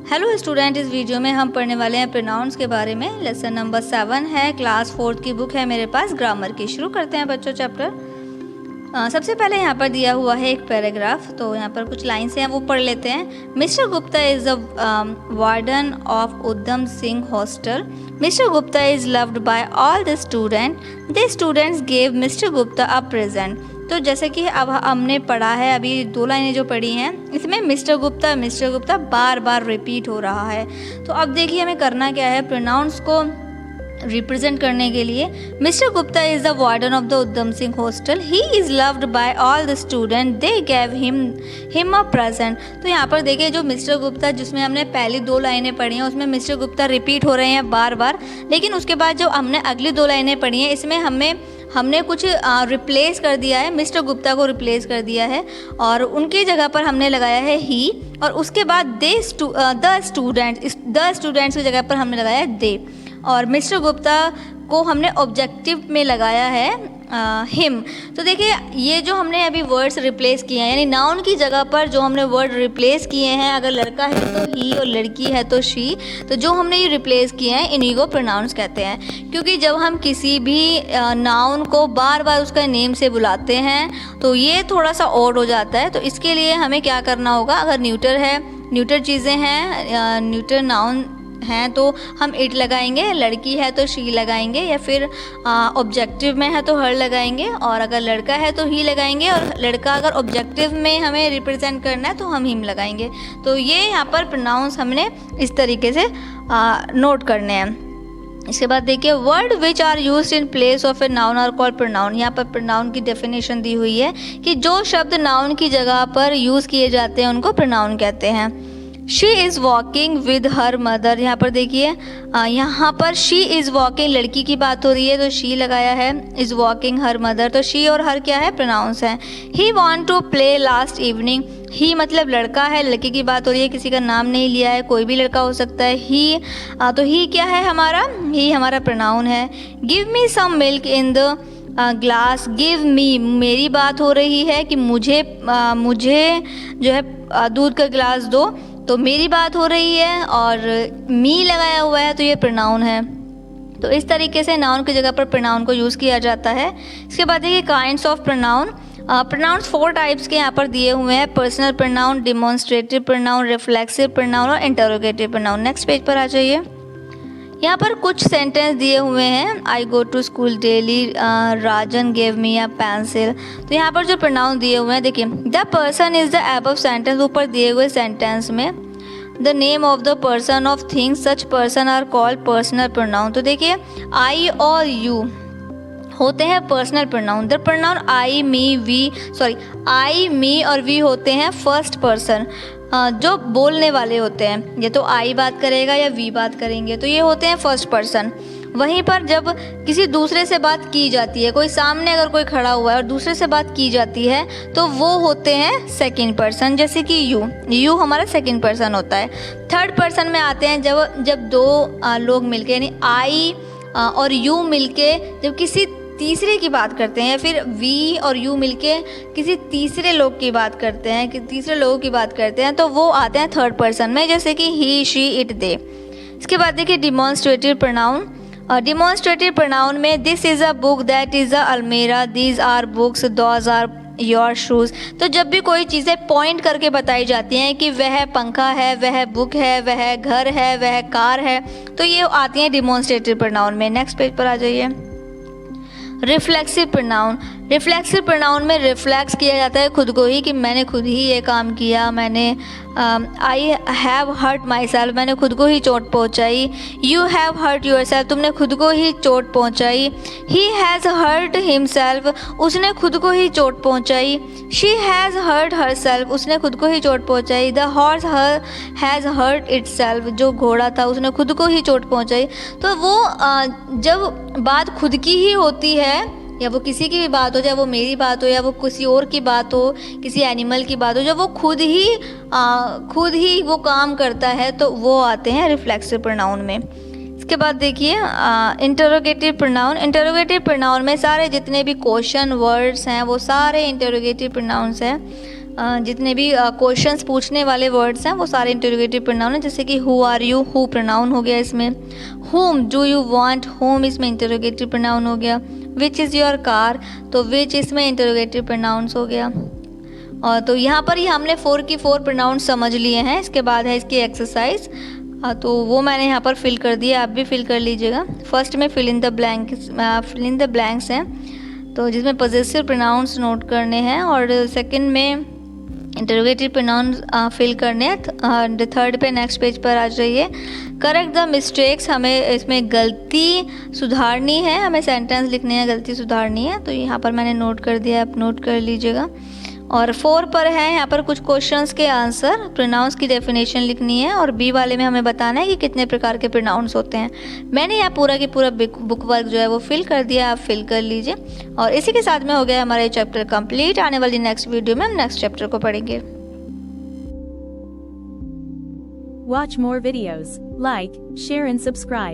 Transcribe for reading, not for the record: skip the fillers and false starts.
Hello student, इस video में हम पढ़ने वाले हैं प्रोनाउंस के बारे में। लेसन नंबर 7 है, क्लास 4 की बुक है मेरे पास, ग्रामर की। शुरू करते हैं बच्चों चैप्टर। सबसे पहले यहाँ पर दिया हुआ है एक पैराग्राफ, तो यहाँ पर कुछ लाइन्स हैं वो पढ़ लेते हैं। Mister Gupta is the warden of Udham Singh hostel. Mister Gupta is loved by all the students gave mister Gupta a present. तो जैसे कि अब हमने पढ़ा है, अभी 2 लाइनें जो पढ़ी हैं इसमें मिस्टर गुप्ता बार बार रिपीट हो रहा है। तो अब देखिए हमें करना क्या है, प्रोनाउंस को रिप्रेजेंट करने के लिए। Mister Gupta is the warden of the Udham Singh hostel. He is loved by all the student, they gave him a present. तो यहाँ पर देखिए जो मिस्टर गुप्ता, जिसमें हमने पहली 2 लाइनें पढ़ी हैं उसमें मिस्टर गुप्ता रिपीट हो रहे हैं बार बार, लेकिन उसके बाद जो हमने अगली 2 लाइनें पढ़ी हैं इसमें हमने कुछ रिप्लेस कर दिया है, मिस्टर गुप्ता को रिप्लेस कर दिया है और उनकी जगह पर हमने लगाया है ही, और उसके बाद द स्टूडेंट्स की जगह पर हमने लगाया है दे, और मिस्टर गुप्ता को हमने ऑब्जेक्टिव में लगाया है हिम। तो देखिए ये जो हमने अभी वर्ड्स रिप्लेस किए हैं, यानी नाउन की जगह पर जो हमने वर्ड रिप्लेस किए हैं, अगर लड़का है तो ही और लड़की है तो शी, तो जो हमने ये रिप्लेस किए हैं इन्हीं को प्रोनाउंस कहते हैं। क्योंकि जब हम किसी भी नाउन को बार बार उसका नेम से बुलाते हैं तो ये थोड़ा सा ऑड हो जाता है। तो इसके लिए हमें क्या करना होगा, अगर न्यूटर चीज़ें हैं, न्यूटर नाउन हैं तो हम इट लगाएंगे, लड़की है तो शी लगाएंगे, या फिर ऑब्जेक्टिव में है तो हर लगाएंगे, और अगर लड़का है तो ही लगाएंगे, और लड़का अगर ऑब्जेक्टिव में हमें रिप्रेजेंट करना है तो हम हिम लगाएंगे। तो ये यहाँ पर प्रोनाउंस हमने इस तरीके से नोट करने हैं। इसके बाद देखिए, word which are used in place of a noun are called pronoun. यहाँ पर प्रोनाउन की डेफिनेशन दी हुई है कि जो शब्द नाउन की जगह पर यूज़ किए जाते हैं उनको प्रोनाउन कहते हैं। She is walking with her mother. यहाँ पर देखिए, यहाँ पर शी इज़ वॉकिंग लड़की की बात हो रही है तो शी लगाया है, इज़ वॉकिंग हर मदर, तो शी और हर क्या है, प्रोनाउंस हैं। He want to play last evening. He मतलब लड़का है, लड़की की बात हो रही है, किसी का नाम नहीं लिया है, कोई भी लड़का हो सकता है। ही तो ही क्या है हमारा, ही हमारा प्रोनाउन है। Give me some milk in the glass. Give me, मेरी बात हो रही है कि मुझे जो है दूध का गिलास दो, तो मेरी बात हो रही है, और मी लगाया हुआ है तो ये प्रोनाउन है। तो इस तरीके से नाउन की जगह पर प्रोनाउन को यूज़ किया जाता है। इसके बाद देखिए kinds of pronoun. Pronouns 4 types के यहाँ पर दिए हुए हैं, personal pronoun, demonstrative pronoun, reflexive pronoun और इंटरोगेटिव प्रोनाउन। नेक्स्ट पेज पर आ जाइए। यहाँ पर कुछ सेंटेंस दिए हुए हैं। I go to school daily, Rajan gave me a pencil. तो यहाँ पर जो प्रोनाउन दिए हुए हैं देखिए, the person is the above sentence, ऊपर दिए हुए सेंटेंस में the name of the person of things, such person are called personal pronoun. तो देखिए आई और यू होते हैं personal pronoun. The pronoun I me और वी होते हैं फर्स्ट पर्सन, जो बोलने वाले होते हैं। ये तो आई बात करेगा या वी बात करेंगे, तो ये होते हैं फर्स्ट पर्सन। वहीं पर जब किसी दूसरे से बात की जाती है, कोई सामने अगर कोई खड़ा हुआ है और दूसरे से बात की जाती है तो वो होते हैं सेकंड पर्सन, जैसे कि यू हमारा सेकंड पर्सन होता है। थर्ड पर्सन में आते हैं जब 2 लोग मिलके, यानी आई और यू मिलके जब किसी तीसरे की बात करते हैं, या फिर वी और यू मिलके किसी तीसरे लोग की बात करते हैं, कि तीसरे लोगों की बात करते हैं, तो वो आते हैं थर्ड पर्सन में, जैसे कि ही, शी, इट, दे। इसके बाद देखिए डिमॉन्स्ट्रेटिव प्रोनाउन। डिमॉन्स्ट्रेटिव प्रोनाउन में this is a book, that is a almirah, these are books, those are your shoes. तो जब भी कोई चीज़ें पॉइंट करके बताई जाती हैं कि वह पंखा है, वह बुक है, वह घर है, वह कार है, तो ये आती हैं डिमॉन्स्ट्रेटिव प्रोनाउन में। नेक्स्ट पेज पर आ जाइए। Reflexive pronoun. रिफ्लेक्सिव प्रोनाउन में रिफ्लेक्स किया जाता है खुद को ही, कि मैंने खुद ही ये काम किया, मैंने I have hurt myself, मैंने खुद को ही चोट पहुंचाई। You have hurt yourself, तुमने खुद को ही चोट पहुंचाई। ही हैज़ हर्ट हिमसेल्फ, उसने खुद को ही चोट पहुंचाई। She has hurt herself, उसने खुद को ही चोट पहुंचाई। The horse has hurt itself, जो घोड़ा था उसने खुद को ही चोट पहुंचाई। तो वो जब बात खुद की ही होती है, या वो किसी की भी बात हो, चाहे वो मेरी बात हो या वो किसी और की बात हो, किसी एनिमल की बात हो, जब वो खुद ही वो काम करता है तो वो आते हैं रिफ्लेक्सिव प्रोनाउन में। इसके बाद देखिए इंटरोगेटिव प्रोनाउन। इंटरोगेटिव प्रोनाउन में सारे जितने भी क्वेश्चन वर्ड्स हैं वो सारे इंटरोगेटिव प्रोनाउंस हैं। जितने भी क्वेश्चंस पूछने वाले वर्ड्स हैं वो सारे इंटरोगेटिव प्रोनाउन हैं, जैसे कि who are you, who pronoun हो गया इसमें, whom do you want, whom इसमें इंटरोगेटिव प्रोनाउन हो गया, विच इज़ योर कार, तो विच इसमें इंटरोगेटिव प्रोनाउंस हो गया। और तो यहाँ पर ही हमने 4 की 4 प्रोनाउंस समझ लिए हैं। इसके बाद है इसकी एक्सरसाइज, तो वो मैंने यहाँ पर फिल कर दिया, आप भी फिल कर लीजिएगा। फर्स्ट में फिल इन द ब्लैंक्स हैं, तो जिसमें पॉजेसिव प्रोनाउंस नोट करने हैं, और सेकंड में इंटरोगेटिव प्रोनाउंस फिल करने हैं। थर्ड पे नेक्स्ट पेज पर आ जाइए। करेक्ट द मिस्टेक्स, हमें इसमें गलती सुधारनी है, हमें सेंटेंस लिखने हैं, गलती सुधारनी है, तो यहाँ पर मैंने नोट कर दिया, आप नोट कर लीजिएगा। और 4 पर है यहाँ पर कुछ क्वेश्चंस के आंसर, प्रोनाउंस की डेफिनेशन लिखनी है, और बी वाले में हमें बताना है कि कितने प्रकार के प्रोनाउंस होते हैं। मैंने यहाँ पूरा की पूरा बुक वर्क जो है वो फिल कर दिया, आप फिल कर लीजिए। और इसी के साथ में हो गया हमारा ये चैप्टर कंप्लीट। आने वाली नेक्स्ट वीडियो में हम नेक्स्ट चैप्टर को पढ़ेंगे। Watch more videos, like, share and subscribe.